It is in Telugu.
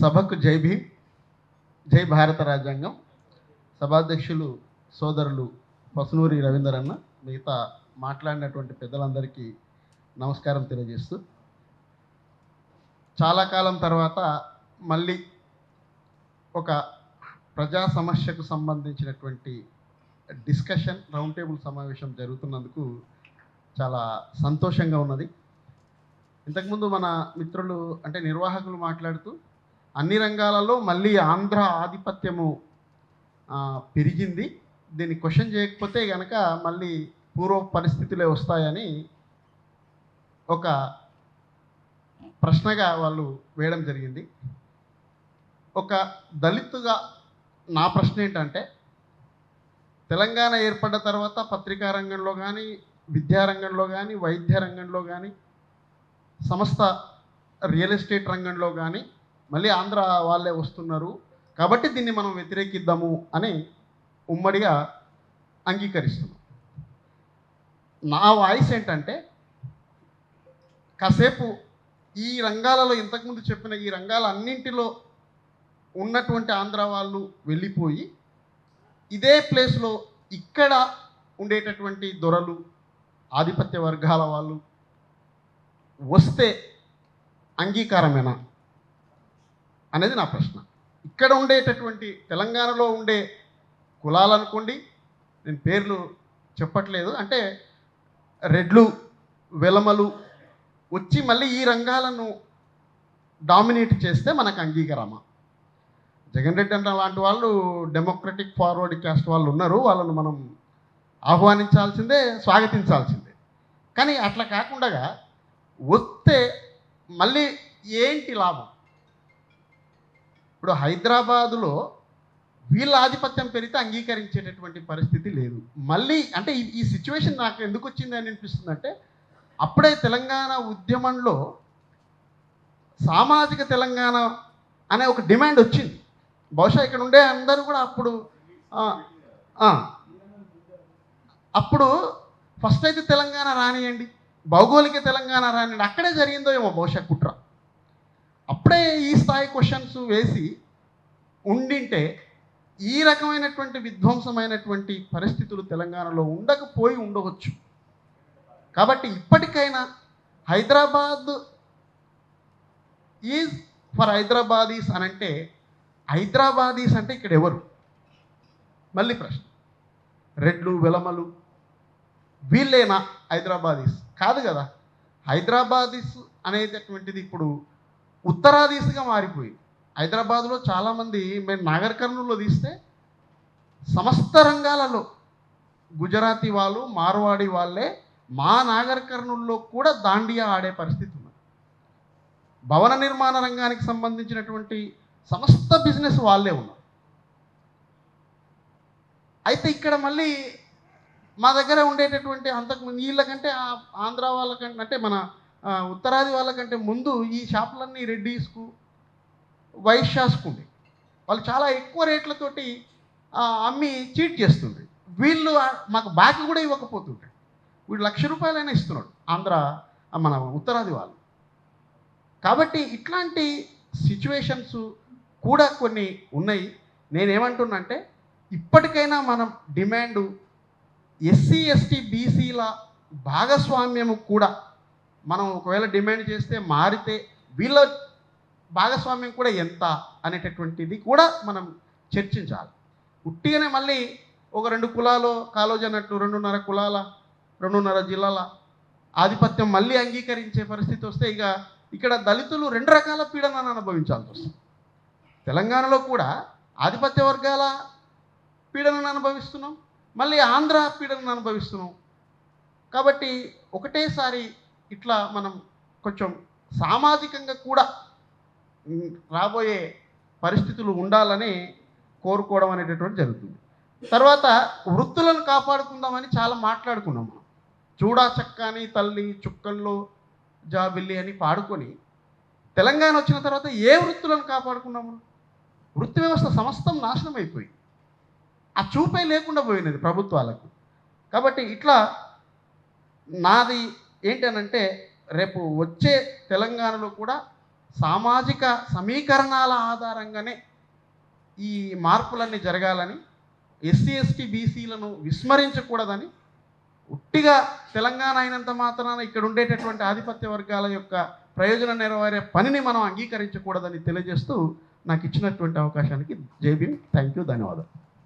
సభకు జై భీమ్, జై భారత రాజ్యాంగం. సభాధ్యక్షులు సోదరులు పసునూరి రవీందర్ అన్న, మిగతా మాట్లాడినటువంటి పెద్దలందరికీ నమస్కారం తెలియజేస్తూ, చాలా కాలం తర్వాత మళ్ళీ ఒక ప్రజా సమస్యకు సంబంధించినటువంటి డిస్కషన్ రౌండ్ టేబుల్ సమావేశం జరుగుతున్నందుకు చాలా సంతోషంగా ఉన్నది. ఇంతకుముందు మన మిత్రులు అంటే నిర్వాహకులు మాట్లాడుతూ అన్ని రంగాలలో మళ్ళీ ఆంధ్ర ఆధిపత్యము పెరిగింది, దీన్ని క్వశ్చన్ చేయకపోతే కనుక మళ్ళీ పూర్వ పరిస్థితులే వస్తాయని ఒక ప్రశ్నగా వాళ్ళు వేయడం జరిగింది. ఒక దళితుగా నా ప్రశ్న ఏంటంటే, తెలంగాణ ఏర్పడ్డ తర్వాత పత్రికా రంగంలో కానీ, విద్యారంగంలో కానీ, వైద్య రంగంలో కానీ, సంస్థ రియల్ ఎస్టేట్ రంగంలో కానీ మళ్ళీ ఆంధ్ర వాళ్ళే వస్తున్నారు కాబట్టి దీన్ని మనం వ్యతిరేకిద్దాము అని ఉమ్మడిగా అంగీకరిస్తున్నాం. నా వాయిస్ ఏంటంటే, కాసేపు ఈ రంగాలలో ఇంతకుముందు చెప్పిన ఈ రంగాలన్నింటిలో ఉన్నటువంటి ఆంధ్ర వాళ్ళు వెళ్ళిపోయి ఇదే ప్లేస్లో ఇక్కడ ఉండేటటువంటి దొరలు, ఆధిపత్య వర్గాల వాళ్ళు వస్తే అంగీకారమేనా అనేది నా ప్రశ్న. ఇక్కడ ఉండేటటువంటి తెలంగాణలో ఉండే కులాలు అనుకోండి, నేను పేర్లు చెప్పట్లేదు, అంటే రెడ్లు, వెలమలు వచ్చి మళ్ళీ ఈ రంగాలను డామినేట్ చేస్తే మనకు అంగీకారమా? జగన్ రెడ్డి అంటే లాంటి వాళ్ళు డెమోక్రటిక్ ఫార్వర్డ్ క్యాస్ట్ వాళ్ళు ఉన్నారు, వాళ్ళను మనం ఆహ్వానించాల్సిందే, స్వాగతించాల్సిందే. కానీ అట్లా కాకుండా వస్తే మళ్ళీ ఏంటి లాభం? ఇప్పుడు హైదరాబాదులో వీళ్ళ ఆధిపత్యం పెరిగితే అంగీకరించేటటువంటి పరిస్థితి లేదు. మళ్ళీ అంటే ఈ సిచ్యువేషన్ నాకు ఎందుకు వచ్చింది అని అనిపిస్తుంది అంటే, అప్పుడే తెలంగాణ ఉద్యమంలో సామాజిక తెలంగాణ అనే ఒక డిమాండ్ వచ్చింది. బహుశా ఇక్కడ ఉండే అందరూ కూడా అప్పుడు ఫస్ట్ అయితే తెలంగాణ రానియండి, భౌగోళిక తెలంగాణ రానియండి, అక్కడే జరిగిందో ఏమో బహుశా కుట్ర. అప్పుడే ఈ స్థాయి క్వశ్చన్స్ వేసి ఉండింటే ఈ రకమైనటువంటి విధ్వంసమైనటువంటి పరిస్థితులు తెలంగాణలో ఉండకపోయి ఉండవచ్చు. కాబట్టి ఇప్పటికైనా హైదరాబాద్ ఈజ్ ఫర్ హైదరాబాదీస్ అని అంటే, హైదరాబాదీస్ అంటే ఇక్కడ ఎవరు? మళ్ళీ ప్రశ్న. రెడ్లు, వెలమలు వీళ్ళేనా హైదరాబాదీస్? కాదు కదా. హైదరాబాదీస్ అనేటటువంటిది ఇప్పుడు ఉత్తరాదీస్గా మారిపోయింది. హైదరాబాద్లో చాలామంది, మేము నాగర్ కర్నూల్లో తీస్తే సమస్త రంగాలలో గుజరాతీ వాళ్ళు, మార్వాడి వాళ్ళే మా నాగర్ కర్నూల్లో కూడా దాండియా ఆడే పరిస్థితి ఉంది. భవన నిర్మాణ రంగానికి సంబంధించినటువంటి సమస్త బిజినెస్ వాళ్ళే ఉన్నారు. అయితే ఇక్కడ మళ్ళీ మా దగ్గర ఉండేటటువంటి అంతకుముందు వీళ్ళకంటే ఆంధ్ర వాళ్ళకంటే, అంటే మన ఉత్తరాది వాళ్ళకంటే ముందు ఈ షాపులన్నీ రెడ్డీస్కు, వైశ్యాస్కు ఉండే వాళ్ళు చాలా ఎక్కువ రేట్లతోటి అమ్మి చీట్ చేస్తుండ్రు. వీళ్ళు మాకు బాకీ కూడా ఇవ్వకపోతుంటారు. వీడు ₹1,00,000 ఇస్తున్నాడు ఆంధ్ర మన ఉత్తరాది వాళ్ళు. కాబట్టి ఇట్లాంటి సిచ్యువేషన్స్ కూడా కొన్ని ఉన్నాయి. నేనేమంటున్నా అంటే, ఇప్పటికైనా మనం డిమాండు ఎస్సీ, ఎస్టీ, బీసీల భాగస్వామ్యము కూడా మనం ఒకవేళ డిమాండ్ చేస్తే మారితే వీళ్ళ భాగస్వామ్యం కూడా ఎంత అనేటటువంటిది కూడా మనం చర్చించాలి. ఉట్టిగానే మళ్ళీ ఒక 2 కులాలు కాలోజీ అన్నట్టు 2.5 కులాల 2.5 జిల్లాల ఆధిపత్యం మళ్ళీ అంగీకరించే పరిస్థితి వస్తే ఇక ఇక్కడ దళితులు 2 రకాల పీడనను అనుభవించాల్సి వస్తుంది. తెలంగాణలో కూడా ఆధిపత్య వర్గాల పీడనను అనుభవిస్తున్నాం, మళ్ళీ ఆంధ్ర పీడనను అనుభవిస్తున్నాం. కాబట్టి ఒకటేసారి ఇట్లా మనం కొంచెం సామాజికంగా కూడా రాబోయే పరిస్థితులు ఉండాలని కోరుకోవడం అనేటటువంటి జరుగుతుంది. తర్వాత వృత్తులను కాపాడుకుందామని చాలా మాట్లాడుకున్నాం మనం. చూడా చక్కని తల్లి చుక్కల్లో జాబిల్లి అని పాడుకొని తెలంగాణ వచ్చిన తర్వాత ఏ వృత్తులను కాపాడుకున్నాము? వృత్తి వ్యవస్థ సమస్తం నాశనం అయిపోయి ఆ చూపే లేకుండా పోయినది ప్రభుత్వాలకు. కాబట్టి ఇట్లా నాది ఏంటనంటే, రేపు వచ్చే తెలంగాణలో కూడా సామాజిక సమీకరణాల ఆధారంగానే ఈ మార్పులన్నీ జరగాలని, ఎస్సీ ఎస్టీ బీసీలను విస్మరించకూడదని, ఉట్టిగా తెలంగాణ అయినంత మాత్రాన ఇక్కడ ఉండేటటువంటి ఆధిపత్య వర్గాల యొక్క ప్రయోజనం నెరవేరే పనిని మనం అంగీకరించకూడదని తెలియజేస్తూ నాకు ఇచ్చినటువంటి అవకాశానికి జై భీమ్. థ్యాంక్ యూ, ధన్యవాదాలు.